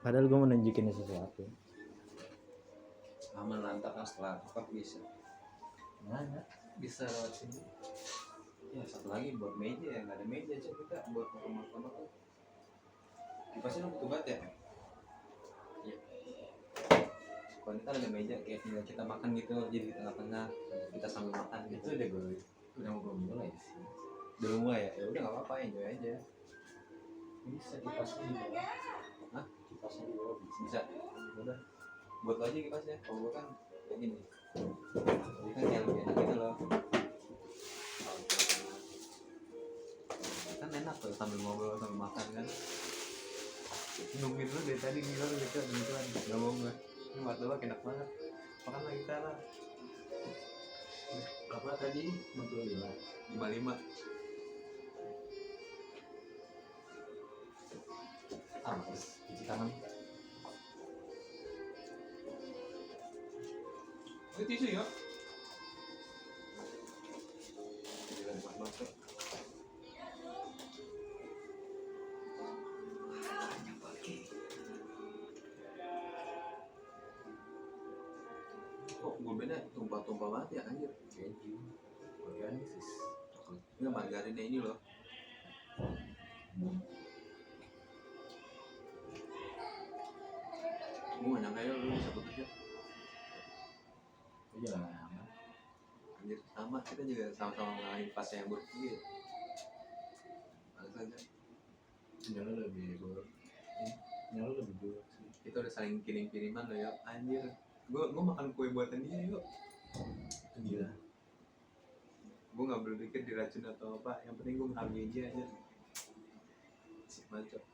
Padahal gue mau nunjukin sesuatu. Aman lantar kan setelah buka bisa. Mana? Bisa lewat sini. Ya satu lagi buat meja ya, nggak ada meja aja kita buat makan tuh. Kipasnya lo butuh banget ya? Iya. Kalau ini kan ada meja kayak tinggal kita makan gitu, jadi di tengah-tengah kita sambil makan gitu. Itu udah mau gue mulai sih. Udah mulai ya? Ya udah nggak apa-apa, enjoy aja. Bisa kipasnya di bawah. Hah? Kipasnya di bawah bisa. Bisa. Udah. Buat lo aja kipasnya. Kalau gue kan kayak gini. Jadi kan kayak lebih enak gitu loh. Kan enak tuh sambil ngobrol sambil makan kan. Nungguin lu dari tadi bilang gitu gituan nggak mau gue. Ini martabak enak banget. Makan lagi kita lah. Berapa tadi? 55. 55. Harus cuci tangan. Ini tisu ya? Gila nikmat banget. Kok gulbenya tumpah-tumpah banget ya anjir? Keju. Organik sih. Ini margarinnya ini loh. Gue gak nyangka ya lu bisa bekerja. Iya lah. Anjir sama, kita juga sama-sama ngalahin fase yang buruk gitu. Males aja. Nyala lebih buruk. Nyala lebih buruk sih. Kita udah saling kirim-kiriman loh ya. Anjir. Gue makan kue buatan dia yuk. Gila. Gue gak berpikir diracun atau apa. Yang penting gue menghargai dia aja. Si macam.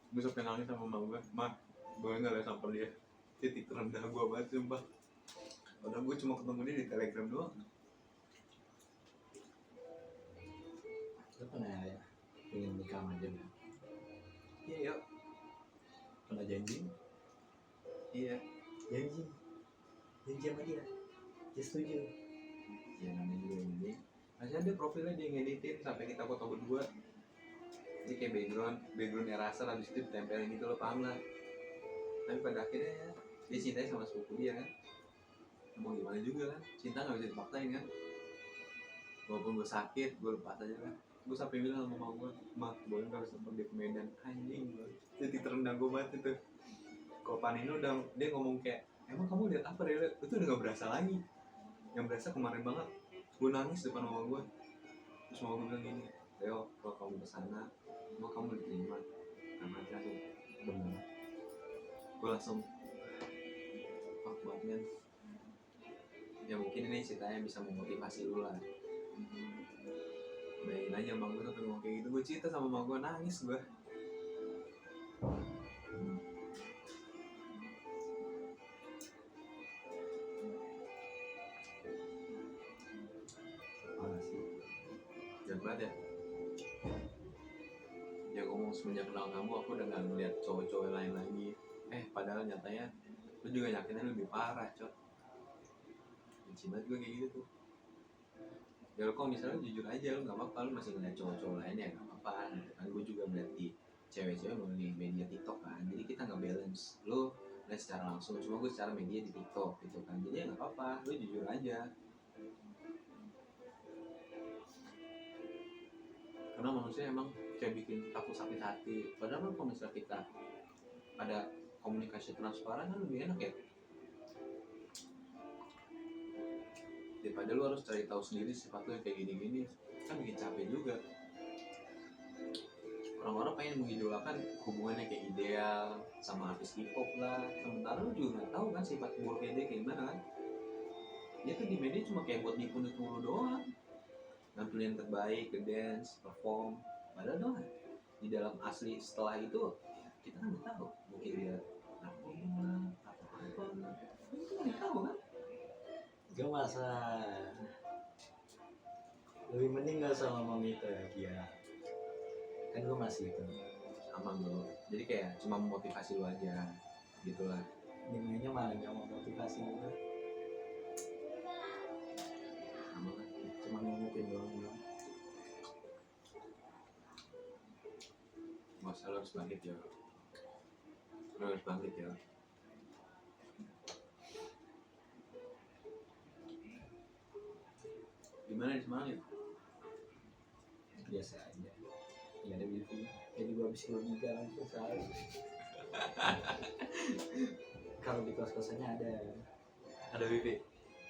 Gue sampai nangis sama mama gue. Mah, gue gak liat sampel dia. Titik terendah gue banget sumpah. Padahal gue cuma ketemu dia di Telegram doang. Lo pernah ya pengen nikah sama dia kan? Iya yuk. Pernah janji? Iya. Janji sama dia. Dia setuju. Ya namanya juga ini. Masih ada profilnya dia ngeditin sampai kita foto berdua. Ini kayak background Eraser habis itu ditempelin gitu lo paham lah. Tapi pada akhirnya ya, dia cintanya sama sepupu dia kan. Mau gimana juga kan, cinta gak bisa dipaksain kan. Walaupun gue sakit, gue lepas aja kan. Gue sampai bilang sama mama gue, "Mak, boleh gak harus tempat di Medan?" Anjing gue. Jadi terendah gue banget itu. Kalau Panino udah, dia ngomong kayak, "Emang kamu lihat apa Rele?" Itu udah gak berasa lagi. Yang berasa kemarin banget. Gue nangis depan mama gue. Terus mama gue bilang gini, "Leo, kalau kamu kesana, emang kamu diterima?" Karena langsung bener. Gue langsung fuck banget men. Ya mungkin ini ceritanya bisa memotivasi lu lah. Bayangin aja emak gue sampai ngomong kayak gitu. Gue cerita sama emak gue, nangis gue. Parah sih. Jangan banget ya. Ya ngomong semenjak kenal kamu, aku udah gak ngeliat cowok-cowok lain lagi. Padahal nyatanya lu juga yakinnya lebih parah, cok. Benci banget gue kayak gitu tuh. Ya lu kalau misalnya jujur aja, lu gak apa-apa, lu masih ngeliat cowok-cowok lainnya gak apa-apa gitu kan. Gue juga ngeliat di cewek-cewek melalui media TikTok kan. Jadi kita gak balance. Lu ngeliat secara langsung, cuma gue secara media di TikTok gitu kan. Jadi ya gak apa-apa, lu jujur aja. Karena manusia emang kayak bikin takut sakit hati. Padahal kan kalau misalnya kita ada komunikasi transparan kan lebih enak ya. Daripada lu harus cari tahu sendiri sifat lu yang kayak gini-gini, kan bikin capek juga. Orang-orang pengen mengidolakan hubungannya kayak ideal sama artis K-pop lah, sementara lu juga nggak tahu kan sifat buruknya dia kayak gimana kan. Dia tuh di media cuma kayak buat nipu-nipu lu doang, nampilin yang terbaik, ke dance, perform, padahal doang di dalam asli setelah itu ya, kita kan nggak tahu. Mungkin dia narkoba atau apa, itu nggak tahu kan. Gue masa lebih mending gak usah ngomong itu ya dia. Kan gue masih itu Aman bro, jadi kayak cuma memotivasi lu aja gitulah. Nimanya malah gak mau motivasi gue. Sama kan. Cuma ngingetin doang. masa lo harus bangkit ya, lo harus bangkit ya. Gimana di Semarang ya? Biasa aja, nggak ada wifi. Jadi gua habis logika langsung sehari. Kalau di kos-kosannya Ada wifi?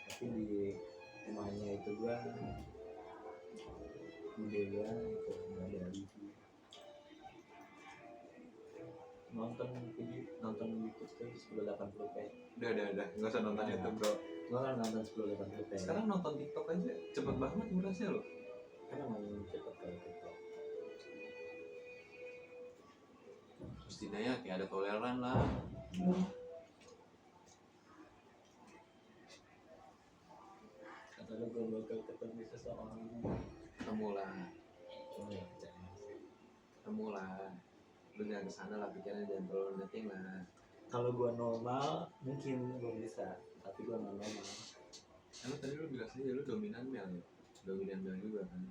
tapi di rumahnya itu gua bude gua itu nggak ada wifi. Nonton YouTube tuh 1080p. Udah, nggak usah nonton Nah. YouTube bro. Gua kan nonton 1080p. Sekarang nonton TikTok aja cepet banget durasinya lo. Karena main cepet kalau TikTok. Setidaknya kayak ada toleran lah. Kata lu gua bakal ketemu seseorang. Ketemu lah, Cuma ya percaya. ketemu lah. Lu jangan kesana lah, pikirannya jangan terlalu netting lah. Kalau gua normal mungkin gua bisa, tapi gua nggak normal. Lu tadi lu bilang sendiri lu dominan male ya? Dominan male juga kan?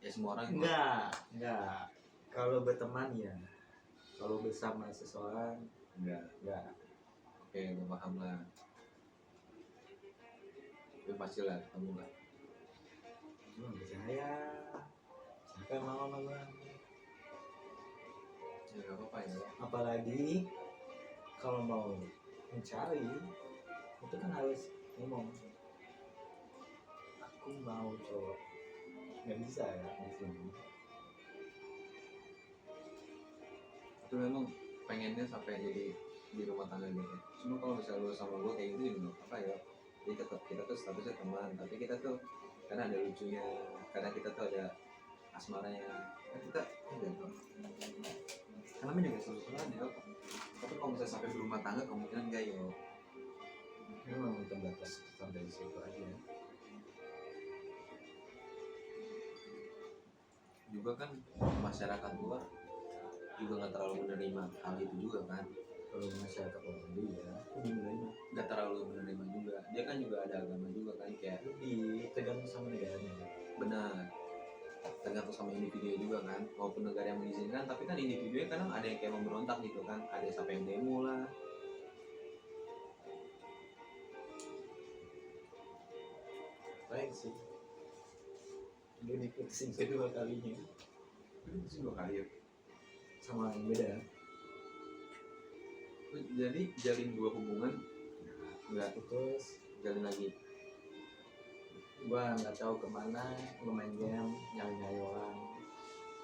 Ya semua orang Enggak. Kalau berteman ya. Kalau bersama seseorang enggak. Oke, gue paham lah. Tapi pasti lah ketemu lah. Cuma percaya. Siapa yang mau sama gua? Ya nggak apa-apa ya. Apalagi kalau mau mencari itu kan harus ngomong. Aku mau cowok. Nggak bisa ya di sini. Itu memang pengennya sampai jadi di rumah tangga gitu. Cuma kalau misalnya lu sama gue kayak gitu juga nggak apa ya. Jadi tetap kita tuh statusnya teman, tapi kita tuh karena ada lucunya, karena kita tuh ada asmaranya. Kan kita enggak tuh. Karena namanya juga seru-seruan ya. Tapi kalau misalnya sampai berumah tangga kemungkinan enggak ya. Memang terbatas sampai di situ aja. Juga kan masyarakat luar juga nggak terlalu menerima hal itu juga kan, Kalau masyarakat orang dia lebih menerima. nggak terlalu menerima juga. Dia kan juga ada agama juga kan, kayak Lebih tergantung sama negaranya. benar tergantung sama individu juga kan. Walaupun negara yang mengizinkan, tapi kan individunya kadang ada yang kayak memberontak gitu kan, ada siapa yang demo lah. Baik sih. Gue diputusin kedua kalinya Itu sih 2 kali ya. sama yang beda. Jadi jalin 2 hubungan nggak Putus, jalin lagi. gua nggak tahu kemana, gua main game nyari orang,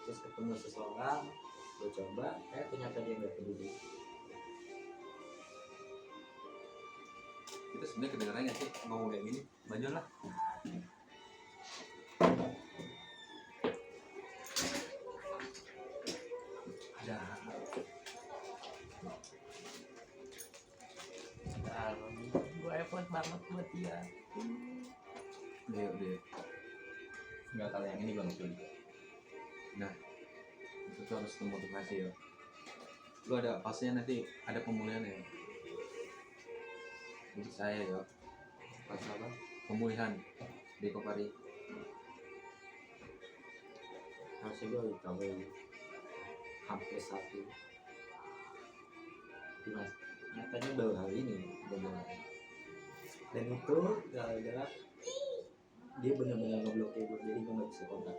terus ketemu seseorang, gua coba, ternyata dia nggak peduli. Kita sebenarnya kedengerannya nggak sih ngomong kayak gini? Maju lah. Ada gua effort banget buat dia. Udah. Nggak, kalau yang ini gua nggak peduli. Itu tuh harus termotivasi ya. Lu ada pastinya nanti ada pemulihan ya. Untuk saya ya, Pas apa? pemulihan di Kopari. Harusnya gua recovery hampir 1. Mas, nyatanya baru hari ini gua mulai. Dan itu gara-gara dia benar-benar ngeblokir gue, jadi gue nggak bisa kontak.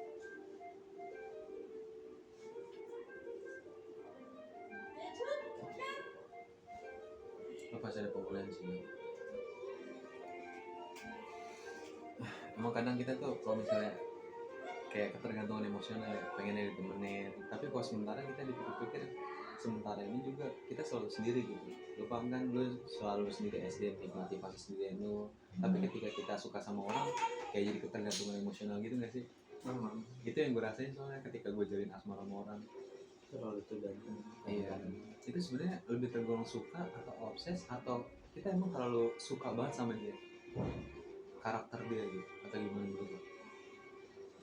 Lu pasti ada pemulihan sih. Emang kadang kita tuh kalau misalnya kayak ketergantungan emosional ya, pengennya ditemenin, tapi kalau sementara kita dipikir-pikir sementara ini juga kita selalu sendiri gitu. Lu paham kan, lu selalu sendiri SD, nikmati fase sendirian lu, tapi ketika kita suka sama orang kayak jadi ketergantungan emosional gitu gak sih? Memang Itu yang gue rasain soalnya ketika gue jalin asmara sama orang. terlalu tergantung. Iya, itu sebenarnya lebih tergolong suka atau obses, atau kita emang terlalu suka banget sama dia, karakter dia gitu, atau gimana gitu?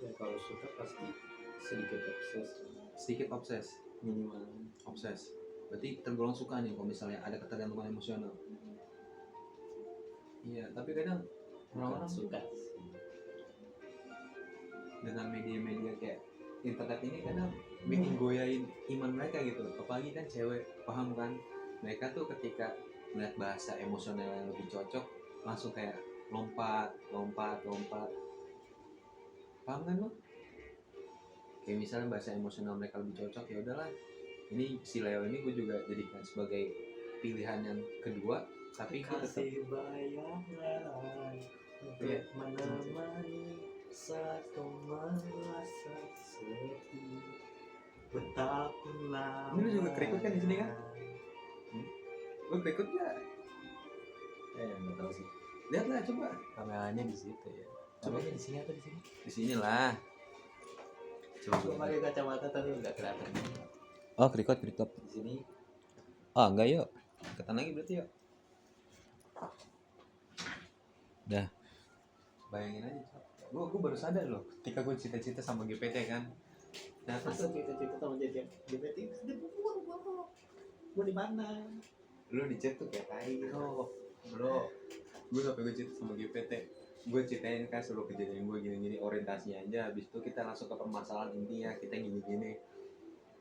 Ya kalau suka pasti sedikit obses, Sedikit obses, minimal. obses. Berarti tergolong suka nih kalau misalnya ada ketergantungan emosional. Iya, tapi kadang Bukan orang-orang suka sih. dengan media-media kayak internet ini kadang bikin goyain iman mereka gitu, apalagi kan cewek, paham kan? Mereka tuh ketika melihat bahasa emosional yang lebih cocok langsung kayak lompat lompat lompat, paham kan lo? Kayak misalnya bahasa emosional mereka lebih cocok, ya udahlah, ini si Leo ini gue juga jadikan sebagai pilihan yang kedua, tapi gue tetap kasih bayangan Iya. untuk menemani saat kau merasa sepi betapun lama. Ini lu juga kerikut kan di sini kan? Lo berikut gak? Nggak tahu sih. Lihatlah coba. Kameranya di situ ya. Coba. Kameranya di sini atau di sini? Di sini lah. Coba pakai kacamata tapi nggak kelihatan. Oh, kerikot. Di sini. Ah, enggak yuk. Deketan lagi berarti yuk. Dah. Bayangin aja. Gue baru sadar loh. Ketika gue cita-cita sama GPT kan. Nah, Masa cerita-cerita sama jadi GPT gua di mana? lu di chat tuh kayak tai bro. Gue sampai gue cerita sama GPT. Gue ceritain kan seluruh kejadian gue gini-gini, orientasinya aja. Habis itu kita langsung ke permasalahan intinya, kita gini-gini.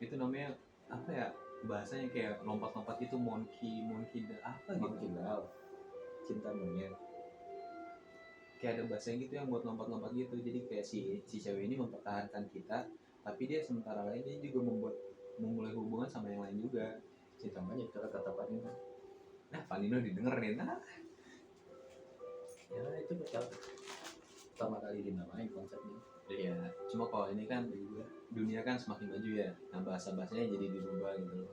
Itu namanya apa ya? Bahasanya kayak lompat-lompat itu monkey apa gitu. Monkey love. Cinta monyet. Kayak ada bahasa gitu yang buat lompat-lompat gitu. Jadi kayak si cewek ini mempertahankan kita, tapi dia sementara lain dia juga memulai hubungan sama yang lain juga. Cinta monyet kalau kata Pak Nino. Nah, Panino didengerin. Ya itu pertama kali dinamain konsepnya. Iya, cuma kalau ini kan dunia kan semakin maju ya. Nah, bahasa-bahasanya jadi dirubah gitu loh.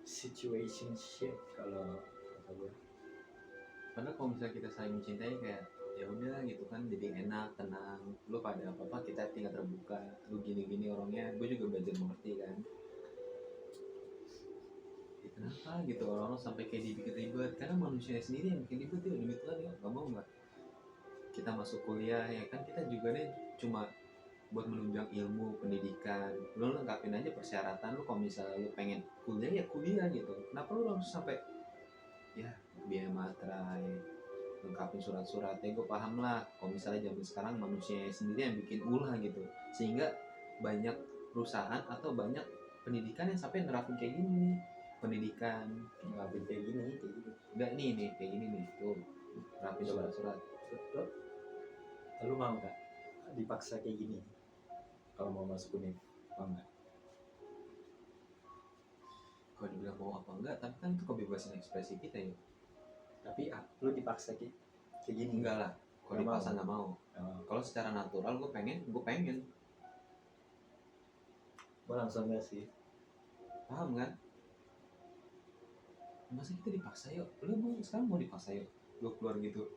Situationship kalau kata gue. Padahal kalau misalnya kita saling mencintai kayak ya udah gitu kan, jadi enak, tenang. Lu pada apa-apa kita tinggal terbuka. Lu gini-gini orangnya, gue juga belajar mengerti kan. Ya, kenapa gitu orang-orang sampai kayak dibikin ribet? Karena manusia sendiri yang bikin ribet ya, demi Tuhan ya, gak mau nggak? Kita masuk kuliah ya kan, kita juga nih cuma buat menunjang ilmu pendidikan. Lu lengkapin aja persyaratan lu. Kalau misalnya lu pengen kuliah ya kuliah gitu, kenapa lu langsung sampai ya biaya materai, lengkapin surat-suratnya? Gue paham lah kalau misalnya zaman sekarang manusia sendiri yang bikin ulah gitu, sehingga banyak perusahaan atau banyak pendidikan yang sampai nerapin kayak gini nih. Pendidikan Ngambil kayak gini. udah nih kayak gini nih tuh, nerapin surat-surat. Lu mau nggak dipaksa kayak gini? Kalau mau masuk univ, mau nggak? Kalau dibilang mau apa enggak, tapi kan itu kebebasan ekspresi kita ya. Tapi lu dipaksa kayak gini? Enggak lah, kalau Nggak dipaksa mau. nggak mau. Kalau secara natural gue pengen. Gue langsung nggak sih. Paham kan? Masa kita dipaksa yuk? Lu mau sekarang mau dipaksa yuk? Lu keluar gitu?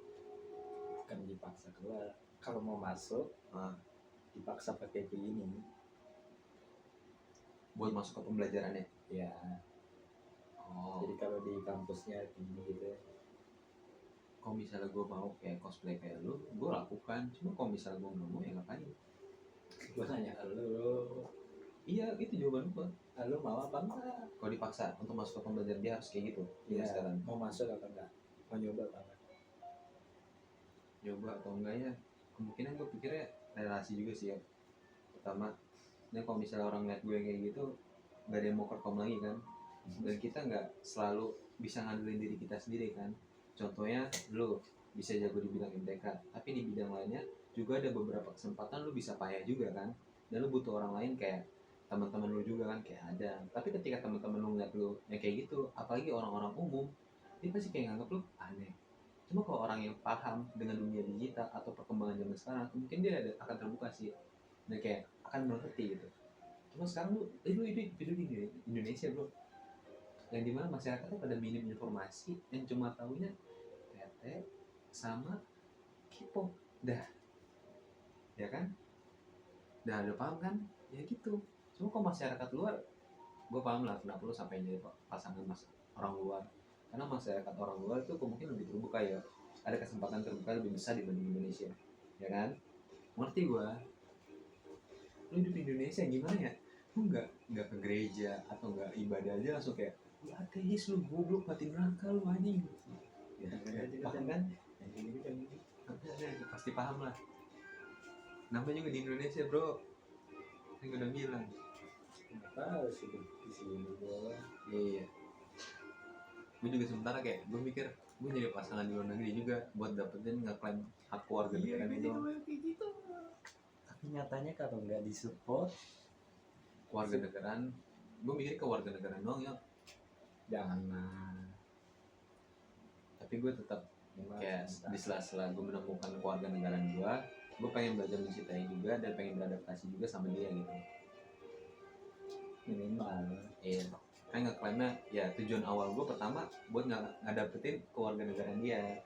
Bukan dipaksa keluar. Kalau mau masuk, dipaksa pakai kayak gini. Buat masuk ke pembelajarannya? Ya. Oh. Jadi kalau di kampusnya gini gitu. Kalau misalnya gue mau kayak cosplay kayak lu, gue lakukan. Cuma kalau misalnya gue nggak mau ya ngapain? Gue nanya lu. Iya, itu jawaban gue. Lu mau apa enggak? Kalau dipaksa untuk masuk ke pembelajaran dia harus kayak gitu. Iya. Sekarang Mau masuk apa enggak? Mau nyoba apa enggak? nyoba atau enggak ya? Kemungkinan gue pikirnya relasi juga sih ya. Pertama, ini kalau misalnya orang lihat gue kayak gitu, gak ada yang mau kerkom lagi kan. Dan kita nggak selalu bisa ngandelin diri kita sendiri kan. Contohnya lu bisa jago di bidang MTK, tapi di bidang lainnya juga ada beberapa kesempatan lu bisa payah juga kan. Dan lu butuh orang lain kayak teman-teman lu juga kan, kayak ada. Tapi ketika teman-teman lu ngeliat lu yang kayak gitu, apalagi orang-orang umum, dia pasti kayak nganggap lu aneh. Cuma kalau orang yang paham dengan dunia digital atau perkembangan zaman sekarang, mungkin dia akan terbuka sih, dan kayak akan mengerti gitu. Cuma sekarang lu hidup di Indonesia bro, yang dimana masyarakatnya pada minim informasi, yang cuma tahunya tete sama K-pop dah, ya kan? Dah ada paham kan? Ya gitu. Cuma kalau masyarakat luar, gue paham lah kenapa lu sampai jadi pasangan orang luar. Karena masyarakat orang luar itu kemungkinan lebih terbuka ya, ada kesempatan terbuka lebih besar dibanding Indonesia, ya kan? Ngerti gue. Lu hidup di Indonesia gimana ya? Lu nggak ke gereja atau nggak ibadah aja langsung kayak lu ateis, lu goblok, mati neraka lu anjing. Ya, paham kan? Pasti paham lah. Namanya juga di Indonesia bro, Kan gue udah bilang. Kenapa harus hidup di sini gua? Iya. Gue juga sementara kayak gue mikir gue nyari pasangan di luar negeri juga buat dapetin ngeklaim hak keluarga negaraan itu. gitu. Tapi nyatanya kalau nggak disupport, Keluarga negaraan, gue mikir ke warga negaraan doang ya. janganlah. Tapi gue tetap Memang kayak bisa. di sela-sela gue menemukan keluarga negaraan gue pengen belajar mencintai juga dan pengen beradaptasi juga sama dia gitu. Minimal. Iya. Kan ngeklaimnya ya tujuan awal gue pertama buat ngedapetin keluarga negaraan dia,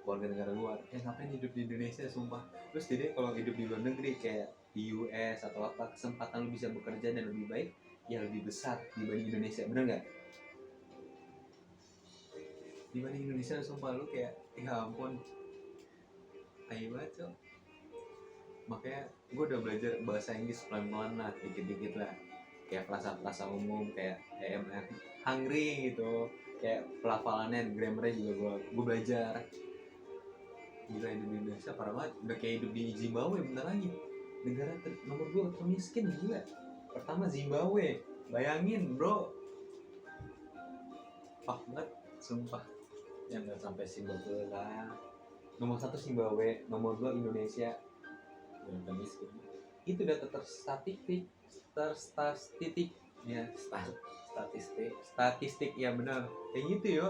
keluarga negara luar. Ngapain hidup di Indonesia sumpah. Terus jadi kalau hidup di luar negeri kayak di US atau apa, kesempatan lu bisa bekerja dan lebih baik ya lebih besar dibanding Indonesia, bener nggak? Dibanding Indonesia sumpah lu kayak ya ampun, ayo banget Cok. Makanya gue udah belajar bahasa Inggris pelan-pelan lah, dikit-dikit lah, kayak frasa-frasa umum kayak EMF hungry gitu, kayak pelafalannya, grammarnya juga gue belajar. Gila, hidup di Indonesia parah banget, udah kayak hidup di Zimbabwe bentar lagi. Negara nomor 2 termiskin, gila. Pertama Zimbabwe, bayangin bro. Pak banget, sumpah. Yang nggak sampai Zimbabwe lah. Nomor 1 Zimbabwe, nomor 2 Indonesia. Yang udah miskin. Itu data terstatistik ya, statistik ya benar kayak gitu yo.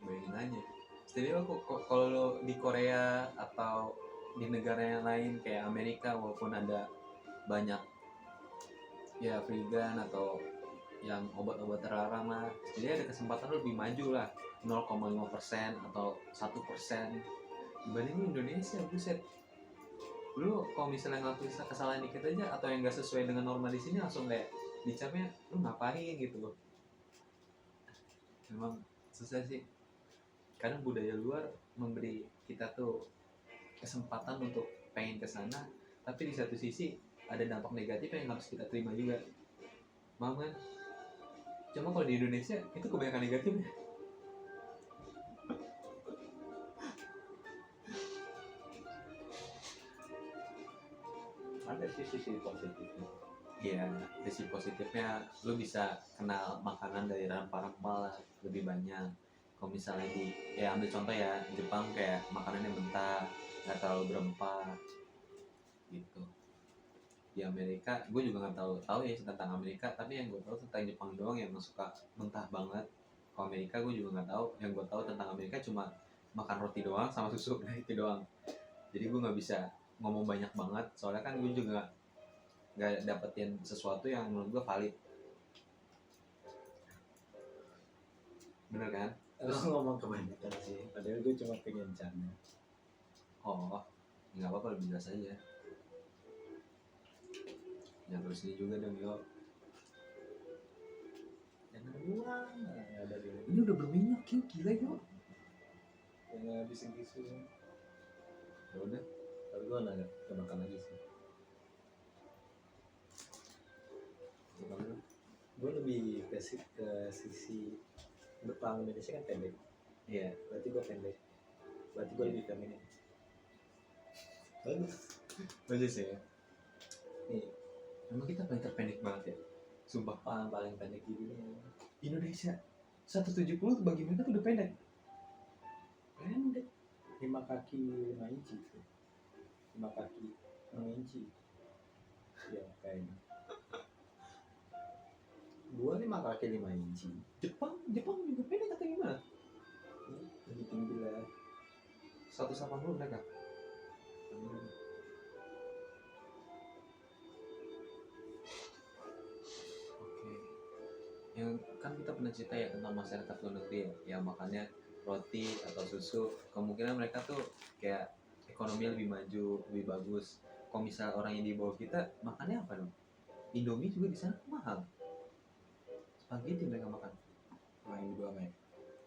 Bayangin aja. Jadi kalau lo di Korea atau di negara yang lain kayak Amerika, walaupun ada banyak ya vegan atau yang obat-obat terlarang lah, jadi ada kesempatan lo lebih maju lah 0,5% atau 1% dibanding Indonesia. Buset, lu kalau misalnya ngelakuin kesalahan dikit aja atau yang gak sesuai dengan norma di sini langsung kayak dicapnya lu ngapain gitu loh. Memang susah sih, karena budaya luar memberi kita tuh kesempatan untuk pengen kesana, tapi di satu sisi ada dampak negatif yang harus kita terima juga. Paham kan? Cuma kalau di Indonesia itu kebanyakan negatifnya. Ada sisi positifnya. Iya, sisi positifnya lu bisa kenal makanan dari rempah-rempah lah lebih banyak. Kalau misalnya ya ambil contoh ya, Jepang kayak makanannya mentah, nggak terlalu berempah gitu. Di Amerika, gue juga nggak tahu ya tentang Amerika, tapi yang gue tahu tentang Jepang doang yang suka mentah banget. Kalau Amerika gue juga nggak tahu, yang gue tahu tentang Amerika cuma makan roti doang sama susu, nah itu doang. Jadi gue nggak bisa ngomong banyak banget, soalnya kan gue juga nggak dapetin sesuatu yang menurut gue valid. Bener kan? Terus ngomong kebanyakan sih. Padahal gue cuma pengen canda. Oh, nggak apa-apa, lebih jelas aja. Jangan terus ini juga dong yo. Jangan buang. Ada di Ini udah berminyak yo, gila yo. yang habisin tisu. Ya udah. Tapi gue nggak makan lagi sih. Gue lebih ke sisi depan Indonesia kan pendek. Iya. Berarti gue pendek. Berarti gue lebih feminin. Bagus ya. Nih, Emang kita paling terpendek banget ya. Sumpah. paling pendek di dunia. Indonesia 170 bagi mereka tuh udah pendek. Pendek. 5 kaki 5 inci tuh. 5 kaki 6 inci. Ya kayaknya. Gua 5 kaki 5 inci. Jepang juga pendek atau gimana? Lebih tinggi lah. 180 mereka. Oke. Yang kan kita pernah cerita ya tentang masyarakat luar negeri ya, yang makannya roti atau susu, kemungkinan mereka tuh kayak ekonomi lebih maju, lebih bagus. Kalau misal orang yang di bawah kita makannya apa dong? Indomie juga di sana mahal. Spaghetti mereka makan. Main juga Mek.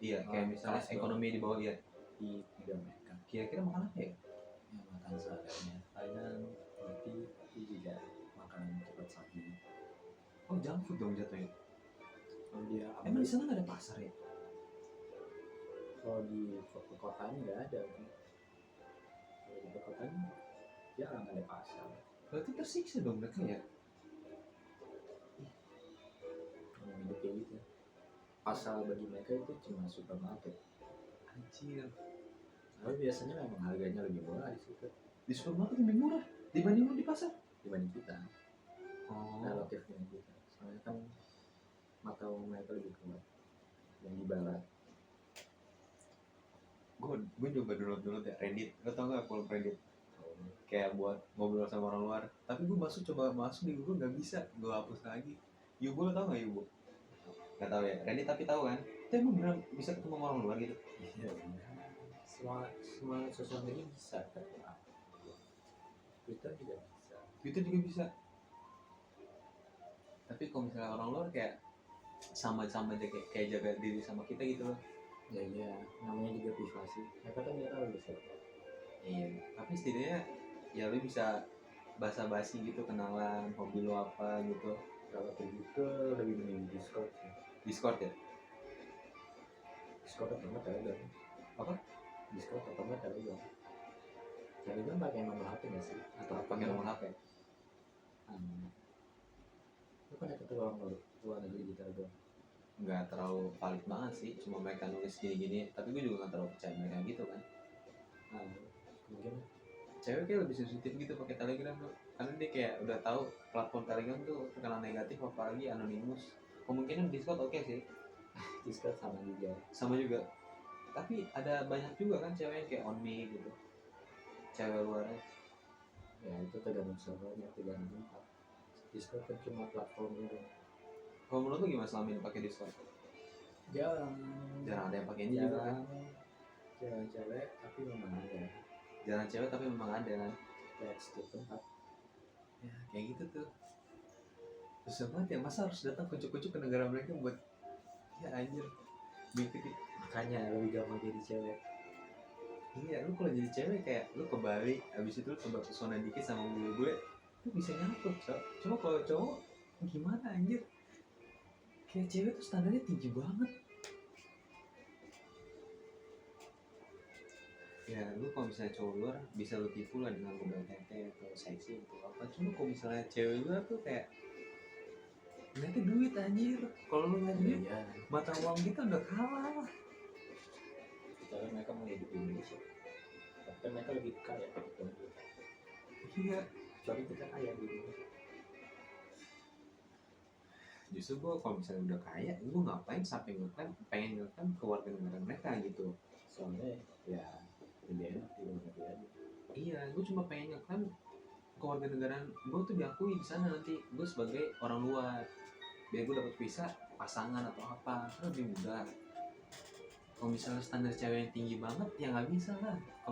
Iya, kayak misalnya kelas ekonomi di bawah ya. di juga mereka. Kira-kira makan apa ya? Ya makan seadanya. Thailand, roti, tapi juga makanan cepat saji. Oh, junk food dong jatuhnya. Kalau dia Emang di sana nggak ada pasar ya? kalau di perkotaan nggak ada kan. Kalau di perkotaan jarang ada pasal. Berarti tersiksa dong mereka ya. Ngomongin kayak gitu. Pasal bagi mereka itu cuma supermarket. Anjir. Tapi biasanya memang harganya lebih murah di situ Di supermarket lebih murah dibanding lu di pasar. dibanding kita. Oh. Relatif dengan kita. Soalnya kan mata uang mereka lebih kuat. Yang di barat. Gue coba download ya Reddit. Lo tau gak kalau Reddit? Kayak buat ngobrol sama orang luar. Tapi gue coba masuk di Google nggak bisa. Gue hapus lagi. Yubo lo tau gak Yubo? Gak tau ya. Reddit tapi tahu kan? Itu emang beneran bisa ketemu sama orang luar gitu. Iya benar. Semua sosial media bisa kan? Twitter juga bisa. Twitter juga bisa. Tapi kalau misalnya orang luar kayak sama-sama aja kayak jaga diri sama kita gitu loh. Ya iya, namanya juga privasi. Mereka kan nggak tahu bisa. Iya. Tapi setidaknya ya lu bisa basa-basi gitu, kenalan hobi lu apa gitu. Kalau kayak gitu lebih mending Discord sih. Discord ya. Discord atau nggak Telegram? Apa? Discord atau nggak Telegram? Telegram pakai nomor HP nggak sih? Atau Pakai nomor HP. Lu pernah ketemu orang luar negeri di Telegram? Nggak terlalu valid banget sih, cuma mereka nulis gini-gini, tapi gue juga nggak terlalu percaya mereka gitu kan. Mungkin Cewek kayak lebih sensitif gitu pakai Telegram tuh, karena dia kayak udah tahu platform Telegram tuh terkenal negatif, apalagi anonimus. Kemungkinan Discord oke sih, Discord sama juga. sama juga. Tapi ada banyak juga kan cewek yang kayak on me gitu, cewek luarnya. Ya itu tergantung servernya, tergantung tempat. Discord kan cuma platform itu. Kalau menurut lu gimana selama ini pakai Discord? Jarang Jarang ada yang pakai ini juga kan. jarang cewek tapi memang ada. Jarang cewek tapi memang ada kan. Kayak setiap tempat. Ya kayak gitu tuh. Susah banget ya, masa harus datang kucuk-kucuk ke negara mereka buat ya anjir. Bikin. Makanya lebih gampang jadi cewek. Iya, lu kalau jadi cewek kayak lu ke Bali, habis itu lu coba pesona dikit sama bule-bule, lu bisa nyangkut, cok. Cuma kalau cowok gimana anjir? Kayak cewek tuh standarnya tinggi banget. Ya, lu kalau misalnya cowok luar bisa lu tipu lah dengan modal tete atau seksi atau apa. Cuma kalau misalnya cewek luar tuh kayak mereka duit anjir. Kalau lu nggak duit, Iya. mata uang kita udah kalah. Kecuali mereka mau hidup di Indonesia. Tapi kan mereka lebih kaya daripada kita. Iya. Kecuali kita kaya di Indonesia. Justru gue kalau misalnya udah kaya, gue ngapain sampai ngeklaim, pengen ngeklaim ke warga negara mereka gitu. Soalnya ya lebih enak di luar negeri aja. Iya, gue cuma pengen ngeklaim ke warga negara gue tuh diakui di sana nanti gue sebagai orang luar, biar gue dapat visa pasangan atau apa, kan lebih mudah. Kalau misalnya standar cewek yang tinggi banget ya nggak bisa lah.